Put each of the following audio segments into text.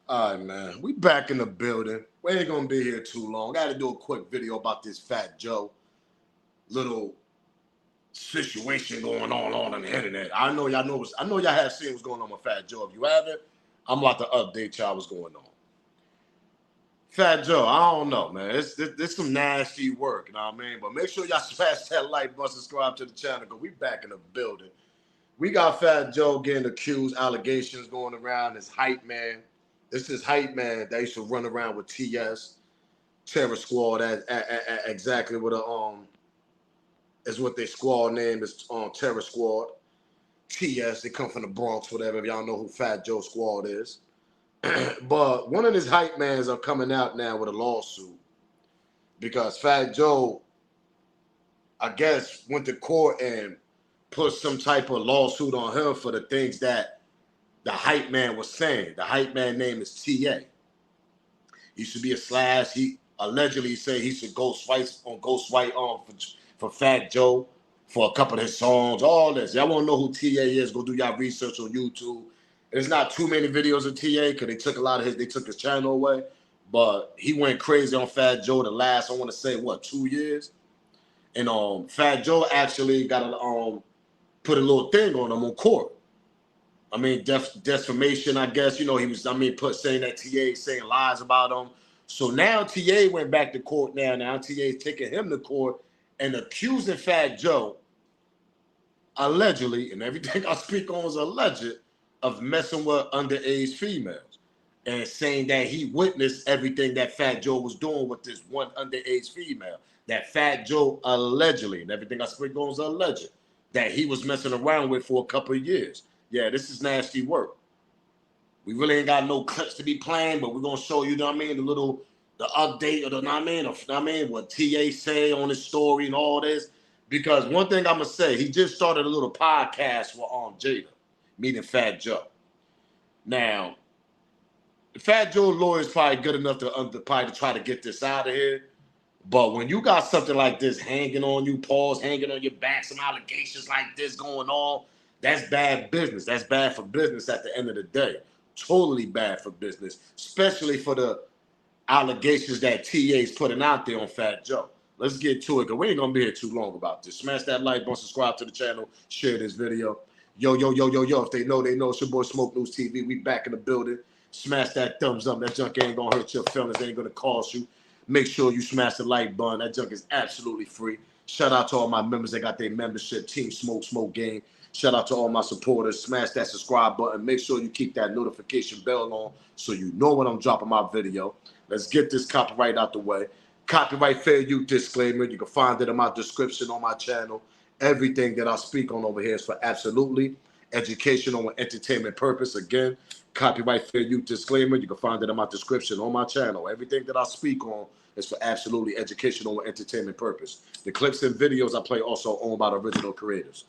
All right, man. We back in the building. We ain't gonna be here too long. Got to do a quick video about this Fat Joe little situation going on the internet. I know y'all know. I know y'all have seen what's going on with Fat Joe. If you haven't, I'm about to update y'all what's going on. Fat Joe, I don't know, man. It's some nasty work, you know what I mean? But make sure y'all smash that like button, subscribe to the channel, because we back in the building. We got Fat Joe getting accused, allegations going around as Hypeman. This is Hypeman that used to run around with TS, Terror Squad, exactly what is what their squad name is, Terror Squad. TS, they come from the Bronx, whatever. If y'all know who Fat Joe Squad is. But one of his Hypemans are coming out now with a lawsuit because Fat Joe, I guess, went to court and put some type of lawsuit on him for the things that the hype man was saying. The hype man name is TA. He should be a slash. He allegedly said he should ghostwrite for Fat Joe for a couple of his songs. All this. Y'all want to know who TA is? Go do y'all research on YouTube. There's not too many videos of TA because they took his channel away. But he went crazy on Fat Joe the last, I want to say, 2 years. And Fat Joe actually got put a little thing on him on court. I mean, defamation, I guess. You know, he was, saying that TA saying lies about him. So now TA went back to court now. Now TA is taking him to court and accusing Fat Joe, allegedly, and everything I speak on is alleged, of messing with underage females. And saying that he witnessed everything that Fat Joe was doing with this one underage female. That Fat Joe allegedly, and everything I speak on is alleged, that he was messing around with for a couple of years. Yeah, this is nasty work. We really ain't got no clips to be playing, but we're gonna show you, the update of what TA say on his story and all this. Because one thing I'm gonna say, he just started a little podcast with Jada, meeting Fat Joe. Now, the Fat Joe lawyer is probably good enough to try to get this out of here. But when you got something like this hanging on you, hanging on your back, some allegations like this going on, that's bad business. That's bad for business at the end of the day. Totally bad for business, especially for the allegations that TA is putting out there on Fat Joe. Let's get to it, because we ain't going to be here too long about this. Smash that like button, subscribe to the channel, share this video. Yo. If they know, they know. It's your boy Smoke News TV. We back in the building. Smash that thumbs up. That junk ain't going to hurt your feelings. Ain't going to cost you. Make sure you smash the like button. That junk is absolutely free. Shout out to all my members that got their membership, Team Smoke Game. Shout out to all my supporters. Smash that subscribe button. Make sure you keep that notification bell on so you know when I'm dropping my video. Let's get this copyright out the way. Copyright fair use disclaimer. You can find it in my description on my channel. Everything that I speak on over here is for absolutely educational and entertainment purpose. Again, copyright fair use disclaimer. You can find it in my description on my channel. Everything that I speak on is for absolutely educational and entertainment purpose. The clips and videos I play also owned by the original creators.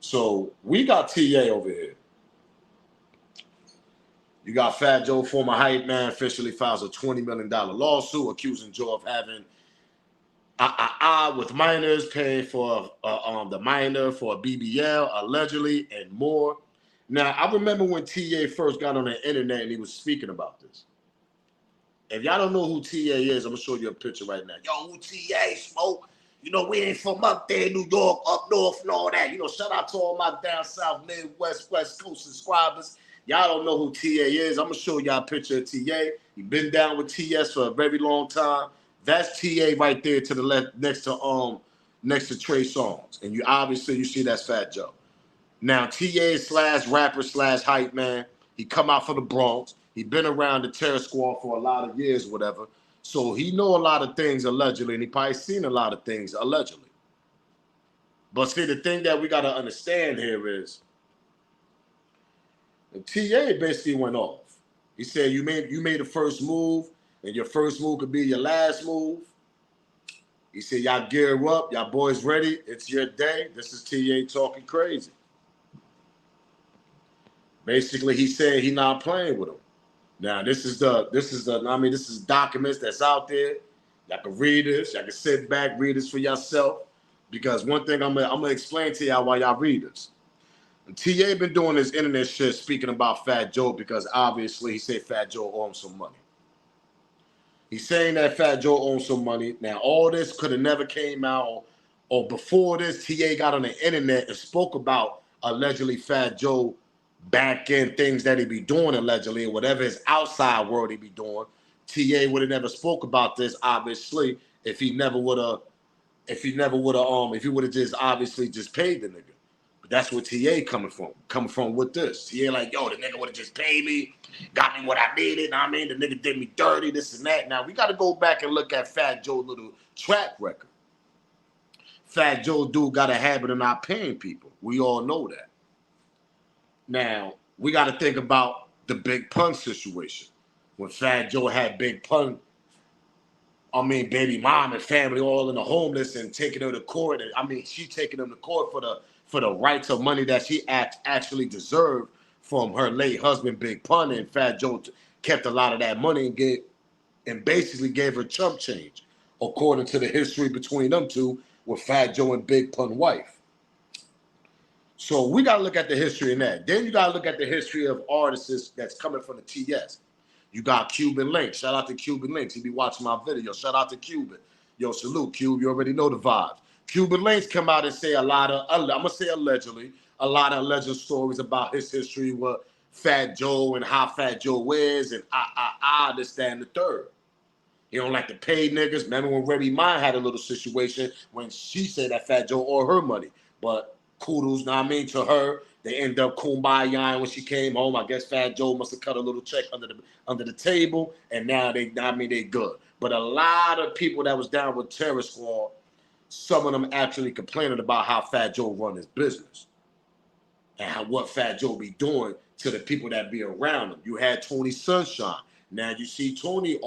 So we got TA over here. You got Fat Joe, former hype man, officially files a $20 million lawsuit accusing Joe of having with minors, paying for the minor for a BBL, allegedly, and more. Now, I remember when TA first got on the internet and he was speaking about this. If y'all don't know who TA is, I'm going to show you a picture right now. Yo, who TA, Smoke? You know, we ain't from up there in New York, up north and all that. You know, shout out to all my down south, Midwest, West Coast subscribers. Y'all don't know who TA is. I'm going to show y'all a picture of TA. You've been down with TS for a very long time. That's TA right there to the left, next to Trey Songz. And you see that's Fat Joe. Now, TA / rapper / hype man. He come out from the Bronx. He been around the Terror Squad for a lot of years, whatever. So he know a lot of things allegedly, and he probably seen a lot of things allegedly. But see, the thing that we got to understand here is, TA basically went off. He said, you made the first move, and your first move could be your last move. He said, y'all gear up, y'all boys ready, it's your day. This is TA talking crazy. Basically, he said he not playing with him. Now, this is documents that's out there. Y'all can read this. Y'all can sit back, read this for yourself. Because one thing I'm gonna explain to y'all while y'all read this. TA been doing this internet shit speaking about Fat Joe because obviously he said Fat Joe owed him some money. He's saying that Fat Joe owns some money. Now, all this could have never came out, or before this, TA got on the internet and spoke about allegedly Fat Joe back in things that he be doing allegedly, or whatever his outside world he be doing. TA would have never spoke about this, obviously, if he if he would have just obviously just paid the nigga. But that's what TA coming from with this. TA like, yo, the nigga would have just paid me, got me what I needed. I mean, the nigga did me dirty, this and that. Now we got to go back and look at Fat Joe's little track record. Fat Joe dude got a habit of not paying people. We all know that. Now we got to think about the Big Pun situation when Fat Joe had Big Pun. I mean, baby mom and family all in the homeless and taking her to court. And I mean, she taking them to court for the rights of money that she actually deserved from her late husband, Big Pun. And Fat Joe kept a lot of that money and basically gave her chump change, according to the history between them two with Fat Joe and Big Pun wife. So we got to look at the history in that. Then you got to look at the history of artists that's coming from the TS. You got Cuban Links. Shout out to Cuban Links. He be watching my video. Shout out to Cuban. Yo, salute, Cube. You already know the vibes. Cuban Links come out and say a lot of, I'm going to say allegedly, a lot of alleged stories about his history with Fat Joe and how Fat Joe is and this, that, and the third. He don't like to pay niggas. Remember when Remy Ma had a little situation when she said that Fat Joe owed her money. But kudos, know what I mean, to her. They end up kumbaya when she came home. I guess Fat Joe must have cut a little check under the table, and now they good. But a lot of people that was down with Terror Squad, some of them actually complaining about how Fat Joe run his business and what Fat Joe be doing to the people that be around him. You had Tony Sunshine. Now you see Tony,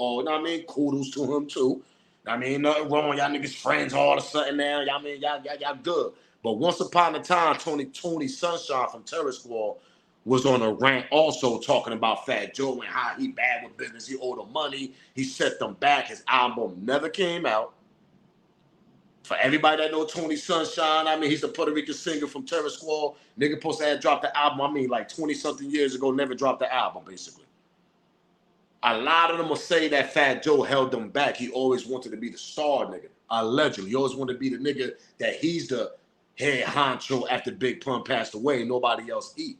kudos to him too. I mean, nothing wrong. Y'all niggas friends all of a sudden now. Y'all good. But once upon a time, Tony Sunshine from Terror Squad was on a rant also talking about Fat Joe and how he bad with business. He owed them money. He set them back. His album never came out. For everybody that know Tony Sunshine, I mean, he's a Puerto Rican singer from Terror Squad. Nigga supposed to have dropped the album, I mean, like 20-something years ago, never dropped the album, basically. A lot of them will say that Fat Joe held them back. He always wanted to be the star nigga, allegedly. He always wanted to be the nigga that he's the head honcho after Big Pun passed away and nobody else eat.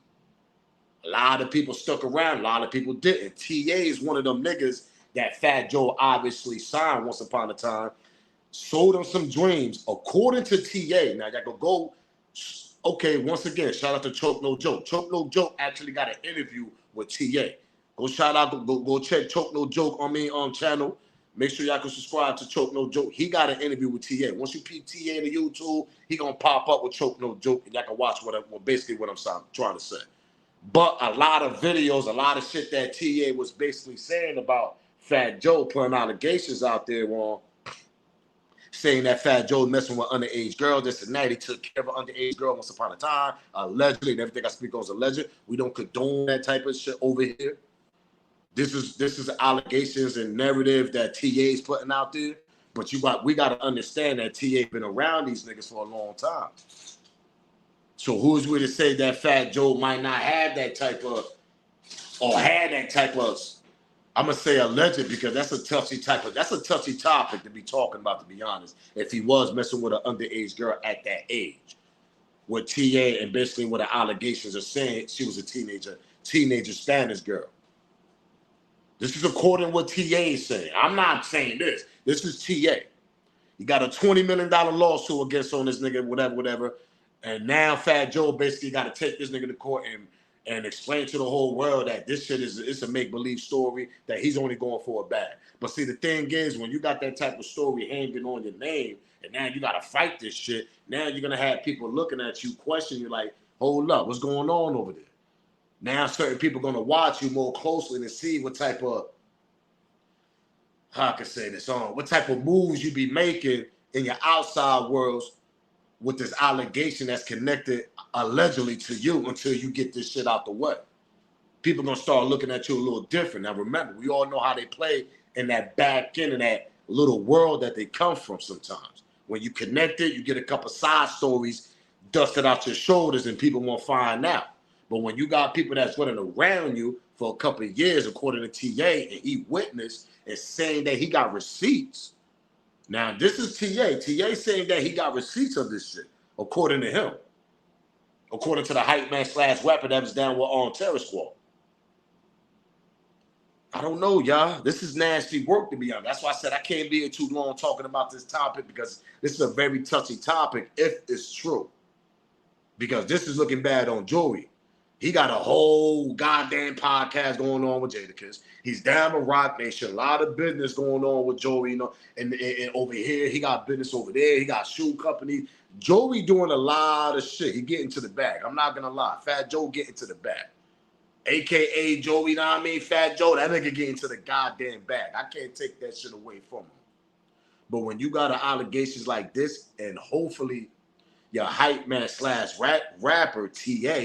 A lot of people stuck around. A lot of people didn't. TA is one of them niggas that Fat Joe obviously signed once upon a time. Sold him some dreams. According to TA, now y'all can go, okay, once again, shout out to Choke No Joke. Choke No Joke actually got an interview with TA. Go shout out, go check Choke No Joke on me on channel. Make sure y'all can subscribe to Choke No Joke. He got an interview with TA. Once you peep TA to YouTube, he gonna pop up with Choke No Joke, and y'all can watch basically what I'm trying to say. But a lot of videos, a lot of shit that TA was basically saying about Fat Joe, putting allegations out there on, saying that Fat Joe messing with underage girls, this and that. He took care of an underage girl once upon a time, allegedly, and everything I speak on is alleged. We don't condone that type of shit over here. This is allegations and narrative that TA is putting out there. But we got to understand that TA been around these niggas for a long time. So who's we to say that Fat Joe might not have that type of, or had that type of, I'm gonna say alleged because that's a touchy topic to be talking about, to be honest. If he was messing with an underage girl at that age, with TA and basically what the allegations are saying, she was a teenager Spanish girl. This is according to what TA is saying. I'm not saying this. This is TA. He got a $20 million lawsuit against on this nigga, whatever. And now Fat Joe basically got to take this nigga to court and explain to the whole world that this shit it's a make-believe story, that he's only going for a bag. But see, the thing is, when you got that type of story hanging on your name, and now you got to fight this shit, now you're going to have people looking at you, questioning you like, hold up, what's going on over there? Now certain people are going to watch you more closely to see what type of, how I can say this on, what type of moves you be making in your outside worlds with this allegation that's connected allegedly to you until you get this shit out the way. People gonna start looking at you a little different. Now remember, we all know how they play in that back end of that little world that they come from sometimes. When you connect it, you get a couple side stories dust it out your shoulders and people won't find out. But when you got people that's running around you for a couple of years, according to TA, and he witnessed and saying that he got receipts. Now, this is TA. TA saying that he got receipts of this shit, according to him. According to the Hypeman / rapper that was down with on Terror Squad. I don't know, y'all. This is nasty work, to be honest. That's why I said I can't be here too long talking about this topic, because this is a very touchy topic if it's true. Because this is looking bad on Joey. He got a whole goddamn podcast going on with Jadakiss. He's down with Rock Nation. A lot of business going on with Joey. You know, and over here, he got business over there. He got shoe companies. Joey doing a lot of shit. He getting to the bag. I'm not going to lie. Fat Joe getting to the bag. AKA Joey, you know what I mean? Fat Joe, that nigga getting to the goddamn bag. I can't take that shit away from him. But when you got allegations like this, and hopefully your hype man / rapper TA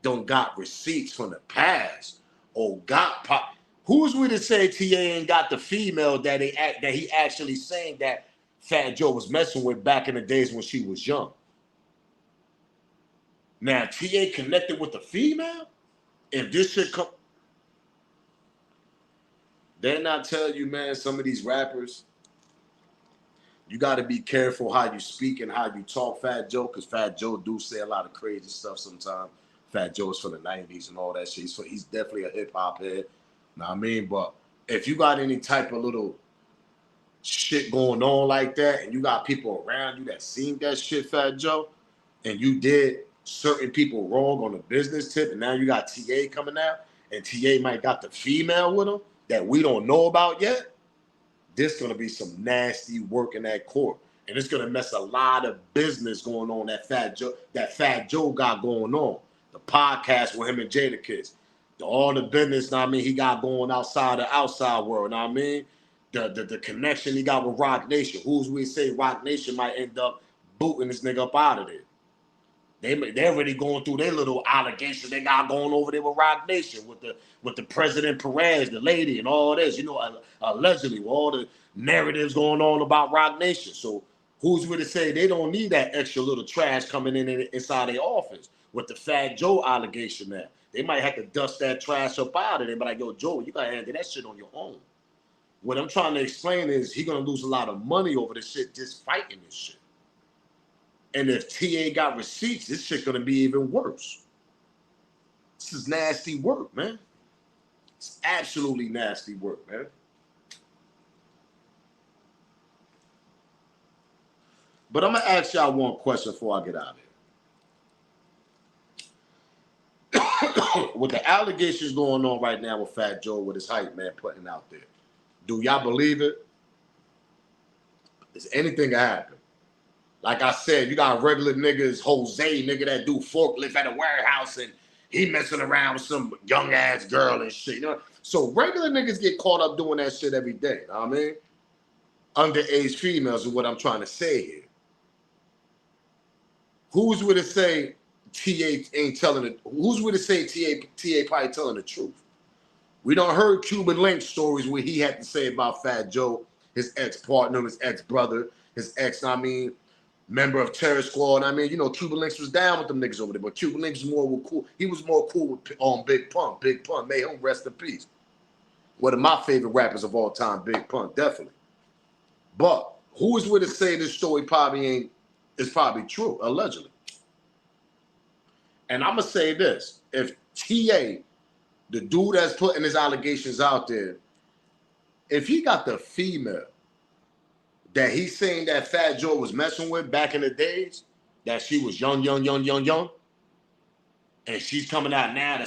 don't got receipts from the past or got pop. Who's we to say TA ain't got the female that he actually saying that Fat Joe was messing with back in the days when she was young? Now TA connected with the female? If this shit come, then I tell you, man, some of these rappers, you got to be careful how you speak and how you talk, Fat Joe, because Fat Joe do say a lot of crazy stuff sometimes. Fat Joe's from the 90s and all that shit. He's definitely a hip-hop head. Know what I mean? But if you got any type of little shit going on like that, and you got people around you that seen that shit, Fat Joe, and you did certain people wrong on a business tip, and now you got TA coming out, and TA might got the female with him that we don't know about yet, this gonna be some nasty work in that court. And it's gonna mess a lot of business going on that Fat Joe got going on. The podcast with him and Jadakiss. All the business, know what I mean, he got going outside the outside world, know what I mean? The connection he got with Rock Nation. Who's we say Rock Nation might end up booting this nigga up out of there? They're already going through their little allegations they got going over there with Rock Nation, with the President Perez, the lady, and all this, you know, allegedly, with all the narratives going on about Rock Nation. So who's we to say they don't need that extra little trash coming inside their office with the Fat Joe allegation there? They might have to dust that trash up out of there, but like, yo, Joe, you got to handle that shit on your own. What I'm trying to explain is he going to lose a lot of money over this shit just fighting this shit. And if TA got receipts, this shit gonna be even worse. This is nasty work, man. It's absolutely nasty work, man. But I'm gonna ask y'all one question before I get out of here. With the allegations going on right now with Fat Joe, with his hype man putting out there, do y'all believe it? Is anything gonna happen? Like I said, you got regular niggas, Jose, nigga that do forklift at a warehouse, and he messing around with some young ass girl and shit. You know? So regular niggas get caught up doing that shit every day. You know what I mean? Underage females is what I'm trying to say here. Who's with to say TA ain't telling it? Who's with to say TA probably telling the truth? We done heard Cuban Link stories where he had to say about Fat Joe, his ex-partner, his ex-brother, his ex, I mean, member of Terror Squad. I mean, you know, Cuban Links was down with them niggas over there, but Cuban Links was more cool. He was more cool with Big Pun. Big Pun, may him rest in peace. One of my favorite rappers of all time, Big Pun, definitely. But who is with to say this story is probably true, allegedly? And I'm gonna say this: if TA, the dude that's putting his allegations out there, if he got the female that he's saying that Fat Joe was messing with back in the days, that she was young, and she's coming out now to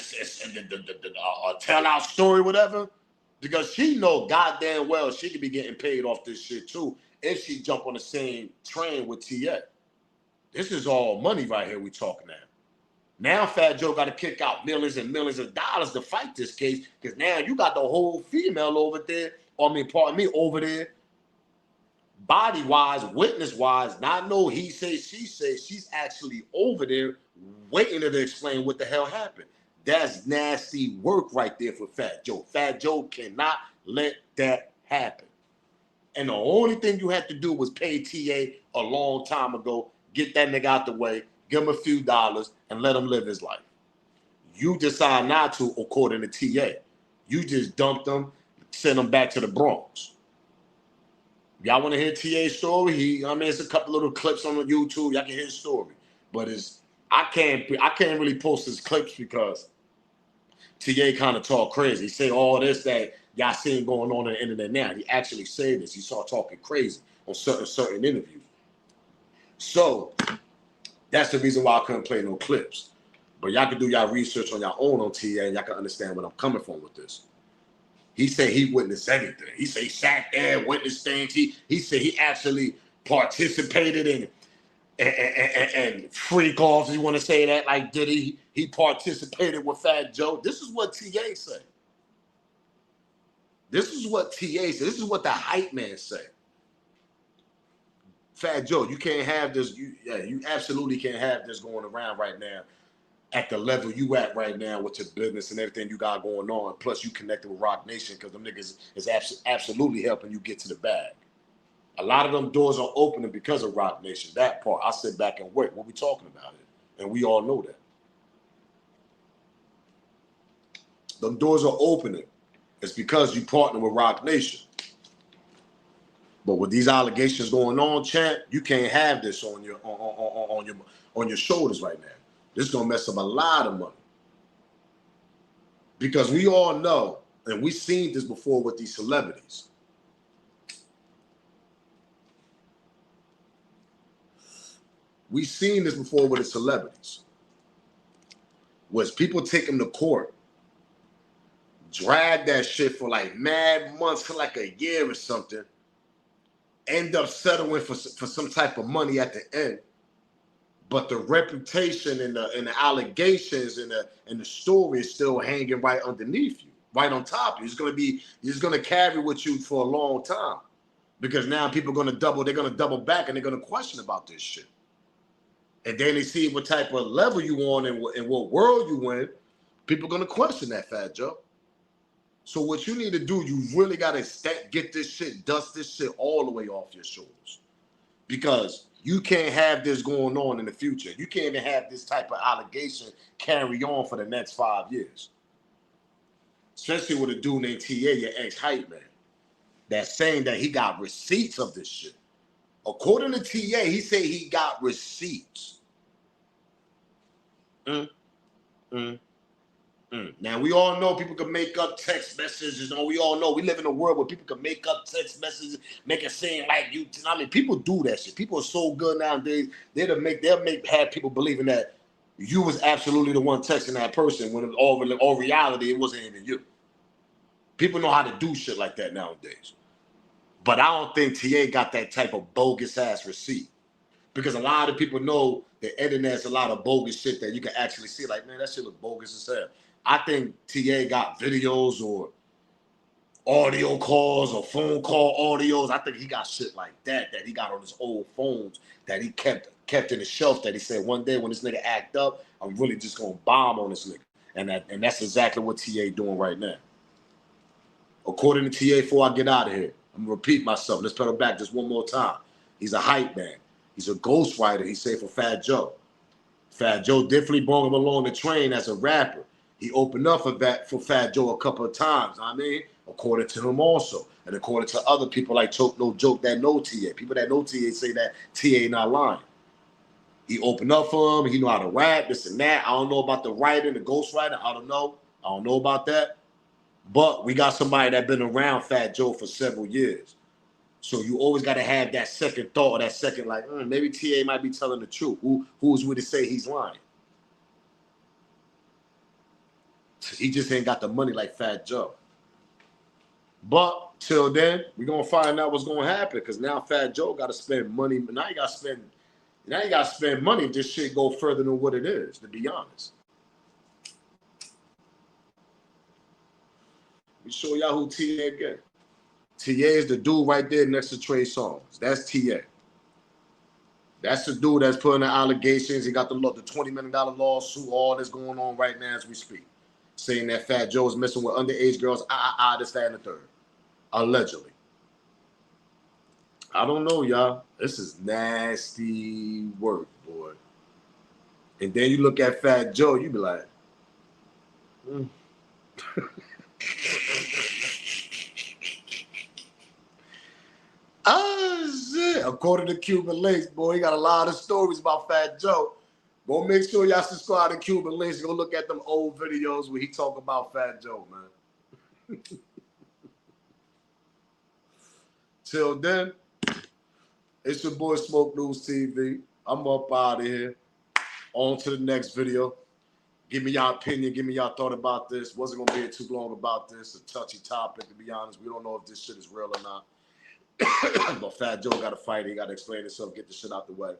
tell our story, whatever, because she know goddamn well she could be getting paid off this shit too if she jump on the same train with TA. This is all money right here we talking now. Now Fat Joe got to kick out millions and millions of dollars to fight this case, because now you got the whole female over there, over there, body-wise, witness-wise, not know he say, she say, she's actually over there waiting to explain what the hell happened. That's nasty work right there for Fat Joe. Fat Joe cannot let that happen. And the only thing you had to do was pay TA a long time ago, get that nigga out the way, give him a few dollars, and let him live his life. You decide not to, according to TA. You just dumped him, send him back to the Bronx. Y'all want to hear TA's story? It's a couple little clips on YouTube. Y'all can hear his story, but I can't really post his clips because TA kind of talk crazy. He say all this that y'all seeing going on the internet now. He actually said this. He started talking crazy on certain interviews. So that's the reason why I couldn't play no clips. But y'all can do y'all research on your own on TA, and y'all can understand where I'm coming from with this. He said he witnessed everything. He said he sat there, witnessed things. He said he actually participated in and freak offs. You want to say that like Diddy? He participated with Fat Joe. This is what TA said. This is what TA said. This is what the hype man said. Fat Joe, you can't have this. You absolutely can't have this going around right now at the level you at right now with your business and everything you got going on. Plus, you connected with Rock Nation because them niggas is absolutely helping you get to the bag. A lot of them doors are opening because of Rock Nation. That part, I sit back and wait. What we talking about it? And we all know that. Them doors are opening. It's because you partner with Rock Nation. But with these allegations going on, champ, you can't have this on your shoulders right now. This is gonna mess up a lot of money. Because we all know, and we've seen this before with these celebrities. We've seen this before with the celebrities. Was people take them to court, drag that shit for like mad months, for like a year or something, end up settling for some type of money at the end. But the reputation and the allegations and the story is still hanging right underneath you, right on top of you. It's gonna carry with you for a long time. Because now people are they're gonna double back and they're gonna question about this shit. And then they see what type of level you on and what world you in, people are gonna question that, Fat Joe. So what you need to do, you really gotta get this shit, dust this shit all the way off your shoulders. Because you can't have this going on in the future. You can't even have this type of allegation carry on for the next 5 years. Especially with a dude named TA, your ex-Hypeman, that's saying that he got receipts of this shit. According to TA, he said he got receipts. Now, we all know people can make up text messages. We all know we live in a world where people can make up text messages, make it seem like you. People do that shit. People are so good nowadays. They'll have people believing that you was absolutely the one texting that person when all reality, it wasn't even you. People know how to do shit like that nowadays. But I don't think TA got that type of bogus ass receipt. Because a lot of people know the internet's a lot of bogus shit that you can actually see. Like, man, that shit look bogus as hell. I think TA got videos or audio calls or phone call audios. I think he got shit like that he got on his old phones that he kept in the shelf that he said one day when this nigga act up, I'm really just gonna bomb on this nigga. And that's exactly what TA doing right now. According to TA, before I get out of here, I'm gonna repeat myself. Let's pedal back just one more time. He's a hype man. He's a ghostwriter, he said, for Fat Joe. Fat Joe definitely brought him along the train as a rapper. He opened up for Fat Joe a couple of times, according to him also. And according to other people like Choke No Joke that know TA. People that know TA say that TA not lying. He opened up for him. He know how to rap, this and that. I don't know about the writing, the ghostwriter. I don't know about that. But we got somebody that been around Fat Joe for several years. So you always got to have that second thought or that second, like, maybe TA might be telling the truth. Who's we to say he's lying? He just ain't got the money like Fat Joe. But till then, we're going to find out what's going to happen because now Fat Joe got to spend money. Now you got to spend money if this shit go further than what it is, to be honest. Let me show y'all who TA again. TA is the dude right there next to Trey Songz. That's TA. That's the dude that's putting the allegations. He got the $20 million lawsuit, all that's going on right now as we speak. Saying that Fat Joe is messing with underage girls, this, that, and the third. Allegedly. I don't know, y'all. This is nasty work, boy. And then you look at Fat Joe, you be like, mm. Oh shit! According to Cuban Links, boy, he got a lot of stories about Fat Joe. Go make sure y'all subscribe to Cuban Links. Go look at them old videos where he talk about Fat Joe, man. Till then, it's your boy Smoke News TV. I'm up out of here. On to the next video. Give me your opinion. Give me your thought about this. Wasn't gonna be too long about this. A touchy topic, to be honest. We don't know if this shit is real or not. But Fat Joe got to fight. He got to explain himself, get the shit out the way.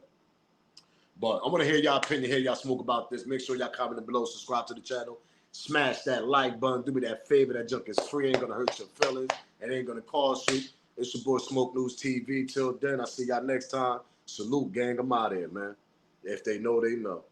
But I want to hear y'all opinion, hear y'all smoke about this. Make sure y'all comment below, subscribe to the channel, smash that like button, do me that favor. That junk is free, ain't gonna hurt your feelings, it ain't gonna cost you. It's your boy Smoke News TV. Till then, I see y'all next time. Salute, gang. I'm out here, man. If they know, they know.